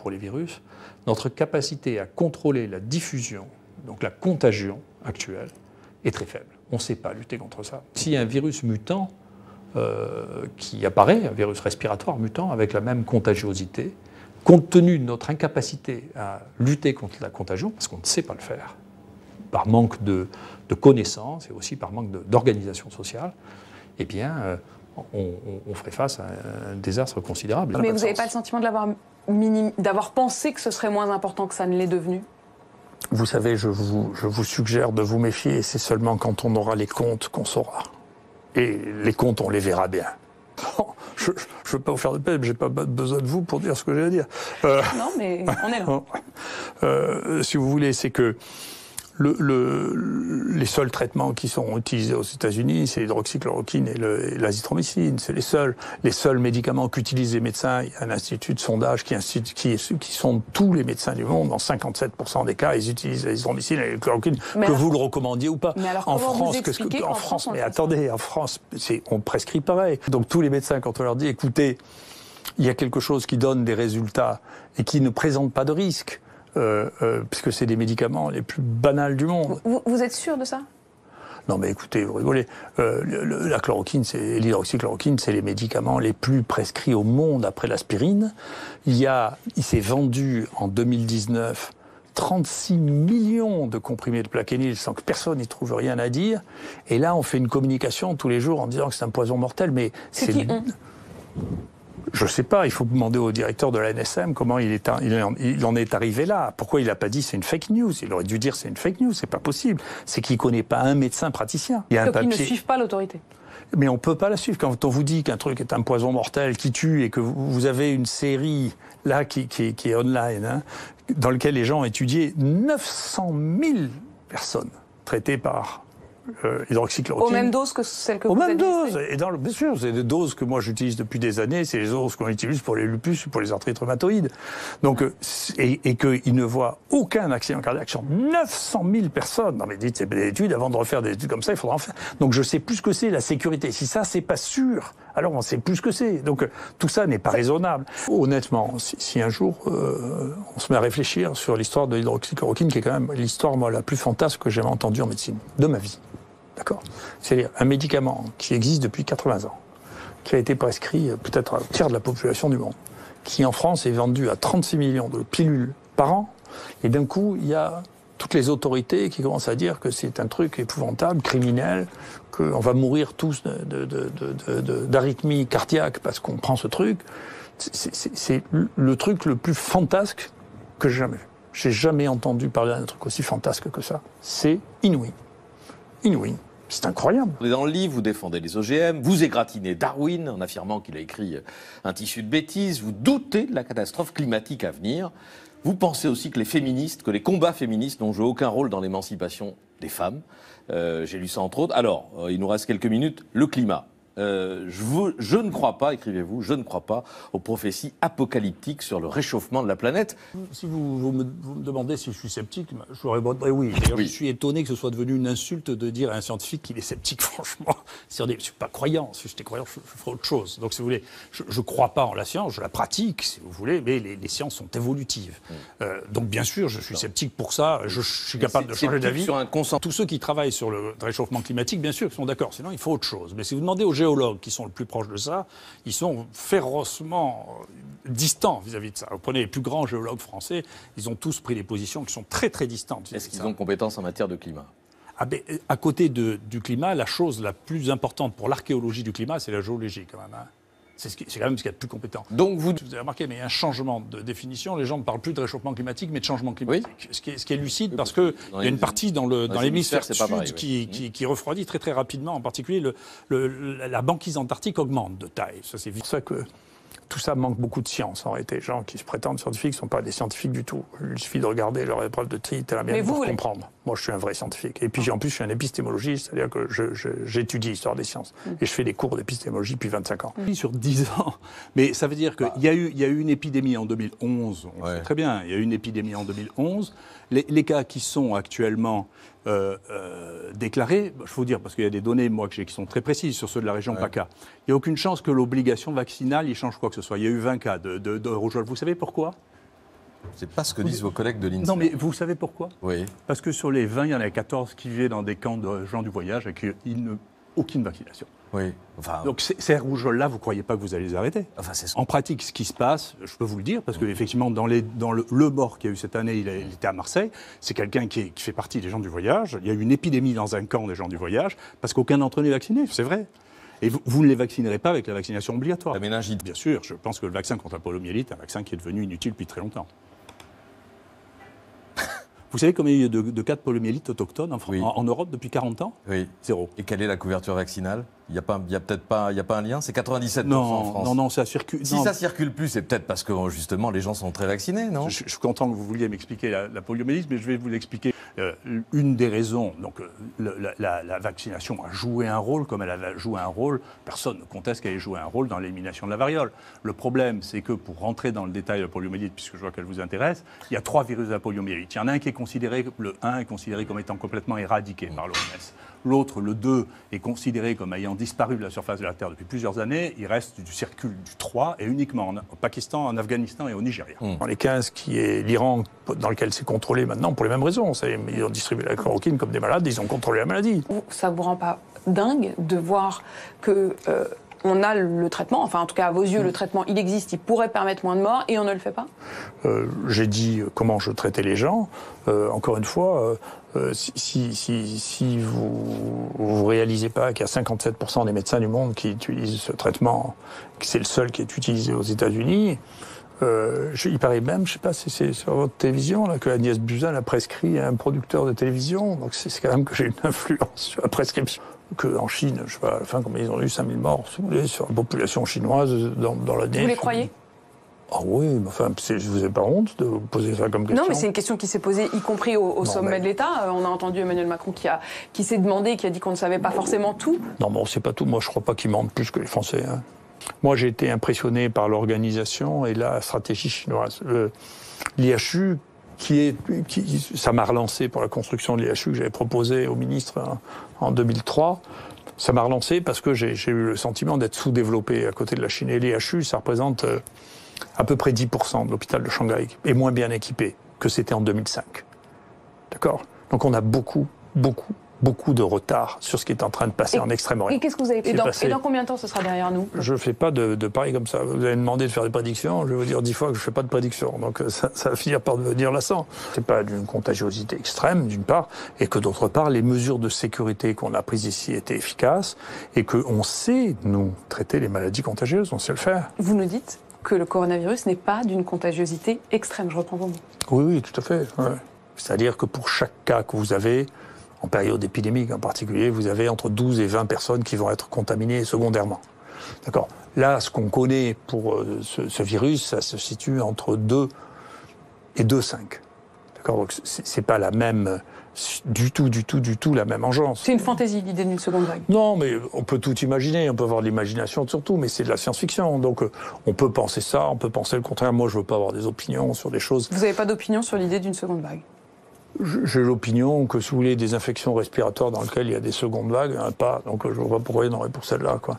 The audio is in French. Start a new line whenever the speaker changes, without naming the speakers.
pour les virus, notre capacité à contrôler la diffusion, donc la contagion actuelle, est très faible. On ne sait pas lutter contre ça. S'il y a un virus mutant qui apparaît, un virus respiratoire mutant avec la même contagiosité, compte tenu de notre incapacité à lutter contre la contagion, parce qu'on ne sait pas le faire, par manque de connaissances et aussi par manque d'organisation sociale, eh bien, on ferait face à un désastre considérable.
Mais vous n'avez pas le sentiment d'avoir pensé que ce serait moins important que ça ne l'est devenu ?
Vous savez, je vous suggère de vous méfier, c'est seulement quand on aura les comptes qu'on saura. Et les comptes, on les verra bien. Bon, je ne veux pas vous faire de peine, mais je n'ai pas besoin de vous pour dire ce que j'ai à dire.
Non, mais on est là.
Si vous voulez, c'est que les seuls traitements qui sont utilisés aux États-Unis, c'est l'hydroxychloroquine et l'azithromycine. C'est les seuls médicaments qu'utilisent les médecins. Il y a un institut de sondage qui sonde tous les médecins du monde. Dans 57% des cas, ils utilisent l'azithromycine et la chloroquine, que vous le recommandiez ou pas.
Mais alors,
en France, mais attendez, en France, on prescrit pareil. Donc tous les médecins, quand on leur dit, écoutez, il y a quelque chose qui donne des résultats et qui ne présente pas de risque, puisque c'est des médicaments les plus banals du monde.
Vous êtes sûr de ça ?
Non mais écoutez, vous rigolez. La chloroquine et l'hydroxychloroquine, c'est les médicaments les plus prescrits au monde après l'aspirine. Il s'est vendu en 2019 36 millions de comprimés de Plaquenil sans que personne n'y trouve rien à dire. Et là, on fait une communication tous les jours en disant que c'est un poison mortel. Mais
c'est qui on ?
Je sais pas, il faut demander au directeur de l'ANSM comment il en est arrivé là. Pourquoi il n'a pas dit c'est une fake news ? Il aurait dû dire c'est une fake news, c'est pas possible. C'est qu'il connaît pas un médecin praticien.
Il y a un papier. Ils ne suivent pas l'autorité.
Mais on peut pas la suivre. Quand on vous dit qu'un truc est un poison mortel qui tue et que vous avez une série là qui est online, hein, dans lequel les gens ont étudié 900 000 personnes traitées par hydroxychloroquine.
Aux mêmes doses que celles que vous
avez utilisées.
Aux mêmes
doses. Et bien sûr, c'est des doses que moi j'utilise depuis des années. C'est les doses qu'on utilise pour les lupus, pour les arthrites rhumatoïdes. Donc, et qu'ils ne voient aucun accident cardiaque sur 900 000 personnes. Non mais dites, c'est des études. Avant de refaire des études comme ça, il faudra en faire. Donc je sais plus ce que c'est la sécurité. Si ça, c'est pas sûr, alors on sait plus ce que c'est. Donc tout ça n'est pas raisonnable. Honnêtement, si un jour on se met à réfléchir sur l'histoire de l'hydroxychloroquine, qui est quand même l'histoire moi la plus fantasque que j'ai jamais entendue en médecine de ma vie. D'accord ? C'est un médicament qui existe depuis 80 ans, qui a été prescrit peut-être à un tiers de la population du monde, qui en France est vendu à 36 millions de pilules par an, et d'un coup, il y a toutes les autorités qui commencent à dire que c'est un truc épouvantable, criminel, qu'on va mourir tous d'arythmie cardiaque parce qu'on prend ce truc. C'est le truc le plus fantasque que j'ai jamais vu. J'ai jamais entendu parler d'un truc aussi fantasque que ça. C'est inouï. Inouï. C'est incroyable.
Dans le livre, vous défendez les OGM, vous égratignez Darwin en affirmant qu'il a écrit un tissu de bêtises, vous doutez de la catastrophe climatique à venir. Vous pensez aussi que les combats féministes n'ont joué aucun rôle dans l'émancipation des femmes. J'ai lu ça entre autres. Alors, il nous reste quelques minutes. Le climat. Je ne crois pas, écrivez-vous, je ne crois pas aux prophéties apocalyptiques sur le réchauffement de la planète.
Si vous me demandez si je suis sceptique, je vous répondrai oui. D'ailleurs, je suis étonné que ce soit devenu une insulte de dire à un scientifique qu'il est sceptique, franchement. Je ne suis pas croyant. Si j'étais croyant, je ferais autre chose. Donc, si vous voulez, je ne crois pas en la science, je la pratique, si vous voulez, mais les sciences sont évolutives. Donc, bien sûr, je suis sceptique pour ça. Je suis capable de changer d'avis. Tous ceux qui travaillent sur le réchauffement climatique, bien sûr, sont d'accord. Sinon, il faut autre chose. Mais si vous demandez aux géologues qui sont le plus proches de ça, ils sont férocement distants vis-à-vis de ça. Vous prenez les plus grands géologues français, ils ont tous pris des positions qui sont très très distantes.
Est-ce qu'ils ont compétence en matière de climat ?
À côté du climat, la chose la plus importante pour l'archéologie du climat, c'est la géologie quand même. Hein. C'est quand même ce qu'il y a de plus compétent.
Donc vous
avez remarqué, mais il y a un changement de définition. Les gens ne parlent plus de réchauffement climatique, mais de changement climatique. Oui. Ce qui est lucide, parce qu'il y a une partie dans l'hémisphère sud qui refroidit très très rapidement. En particulier, la banquise antarctique augmente de taille. Ça, c'est pour ça que tout ça manque beaucoup de science en réalité. Les gens qui se prétendent scientifiques ne sont pas des scientifiques du tout. Il suffit de regarder leur épreuve de tri, pour comprendre. Moi, je suis un vrai scientifique. Et puis, en plus, je suis un épistémologiste, c'est-à-dire que j'étudie l'histoire des sciences. Et je fais des cours d'épistémologie depuis 25 ans. Sur 10 ans. Mais ça veut dire qu'il y a eu une épidémie en 2011. On sait très bien, il y a eu une épidémie en 2011. Les cas qui sont actuellement déclarés, je faut dire, parce qu'il y a des données qui sont très précises sur ceux de la région PACA, il n'y a aucune chance que l'obligation vaccinale y change quoi que ce soit. Il y a eu 20 cas de rougeole. Vous savez pourquoi ?
C'est pas ce que disent vos collègues de l'INSEE.
Non, mais vous savez pourquoi?
Oui.
Parce que sur les 20, il y en a 14 qui vivaient dans des camps de gens du voyage avec aucune vaccination.
Oui. Enfin,
Donc ces rougeoles-là, vous ne croyez pas que vous allez les arrêter?
enfin, c'est ce
En pratique, ce qui se passe, je peux vous le dire, parce qu'effectivement, dans le mort qu'il y a eu cette année, il était à Marseille, c'est quelqu'un qui fait partie des gens du voyage. Il y a eu une épidémie dans un camp des gens du voyage, parce qu'aucun d'entre eux n'est vacciné, c'est vrai. Et vous ne les vaccinerez pas avec la vaccination obligatoire.
la méningite.
Bien sûr, je pense que le vaccin contre la poliomyélite est un vaccin qui est devenu inutile depuis très longtemps. Vous savez combien il y a de cas de poliomyélite autochtones en Europe depuis 40 ans?
Oui.
0.
Et quelle est la couverture vaccinale? Il n'y a peut-être pas un lien? C'est 97% en France.
Non, ça circule.
Si ça circule plus, c'est peut-être parce que justement les gens sont très vaccinés, non?
Je suis content que vous vouliez m'expliquer la poliomyélite, mais je vais vous l'expliquer. Une des raisons, donc la vaccination a joué un rôle, comme elle a joué un rôle, personne ne conteste qu'elle ait joué un rôle dans l'élimination de la variole. Le problème, c'est que pour rentrer dans le détail de la poliomyélite, puisque je vois qu'elle vous intéresse, il y a 3 virus de la poliomyélite. Il y en a un qui est considéré, le 1 est considéré comme étant complètement éradiqué par l'OMS. L'autre, le 2, est considéré comme ayant disparu de la surface de la Terre depuis plusieurs années. Il reste du circule du 3 et uniquement au Pakistan, en Afghanistan et au Nigeria.
Dans les 15, qui est l'Iran, dans lequel c'est contrôlé maintenant pour les mêmes raisons. Ils ont distribué la chloroquine comme des malades, ils ont contrôlé la maladie.
Ça vous rend pas dingue de voir que on a le traitement, enfin en tout cas à vos yeux, le traitement il existe, il pourrait permettre moins de morts et on ne le fait pas?
J'ai dit comment je traitais les gens. Encore une fois, si vous réalisez pas qu'il y a 57% des médecins du monde qui utilisent ce traitement, que c'est le seul qui est utilisé aux États-Unis, il paraît même, je sais pas si c'est sur votre télévision, là, que Agnès Buzyn a prescrit à un producteur de télévision, donc c'est quand même que j'ai une influence sur la prescription. Qu'en Chine, je sais pas, à la fin, combien ils ont eu 5000 morts, si vous voulez, sur la population chinoise dans l'année.
Vous les croyez?
Ah oui, mais enfin, vous n'avez pas honte de vous poser ça comme question?
Non, mais c'est une question qui s'est posée, y compris au sommet de l'État. On a entendu Emmanuel Macron qui s'est demandé, qui a dit qu'on ne savait pas forcément tout.
Non, mais on ne sait pas tout. Moi, je ne crois pas qu'ils mentent plus que les Français. Hein. Moi, j'ai été impressionné par l'organisation et la stratégie chinoise. L'IHU, ça m'a relancé pour la construction de l'IHU que j'avais proposé au ministre en 2003. Ça m'a relancé parce que j'ai eu le sentiment d'être sous-développé à côté de la Chine. Et l'IHU, ça représente à peu près 10% de l'hôpital de Shanghai, et moins bien équipé que c'était en 2005. D'accord? Donc on a beaucoup de retard sur ce qui est en train de passer en Extrême-Orient.
Et qu'est-ce que vous avez fait et dans combien de temps ce sera derrière nous?
Je ne fais pas de pareil comme ça. Vous avez demandé de faire des prédictions, je vais vous dire 10 fois que je ne fais pas de prédictions. Donc ça va finir par devenir lassant. Ce n'est pas d'une contagiosité extrême, d'une part, et que d'autre part, les mesures de sécurité qu'on a prises ici étaient efficaces, et qu'on sait, nous, traiter les maladies contagieuses, on sait le faire.
Vous nous dites que le coronavirus n'est pas d'une contagiosité extrême, je reprends vos mots.
Oui, tout à fait. Ouais. C'est-à-dire que pour chaque cas que vous avez, en période épidémique en particulier, vous avez entre 12 et 20 personnes qui vont être contaminées secondairement. D'accord. Là, ce qu'on connaît pour ce virus, ça se situe entre 2 et 2,5. D'accord. Donc c'est pas la même, du tout la même engeance.
C'est une fantaisie, l'idée d'une seconde vague.
Non, mais on peut tout imaginer, on peut avoir de l'imagination surtout, mais c'est de la science-fiction. Donc on peut penser ça, on peut penser le contraire. Moi, je veux pas avoir des opinions sur des choses.
Vous n'avez pas d'opinion sur l'idée d'une seconde vague?
J'ai l'opinion que si vous voulez des infections respiratoires dans lesquelles il y a des secondes vagues, il n'y en a pas. Donc je ne vois pas pourquoi il y en aurait pour celle-là, quoi.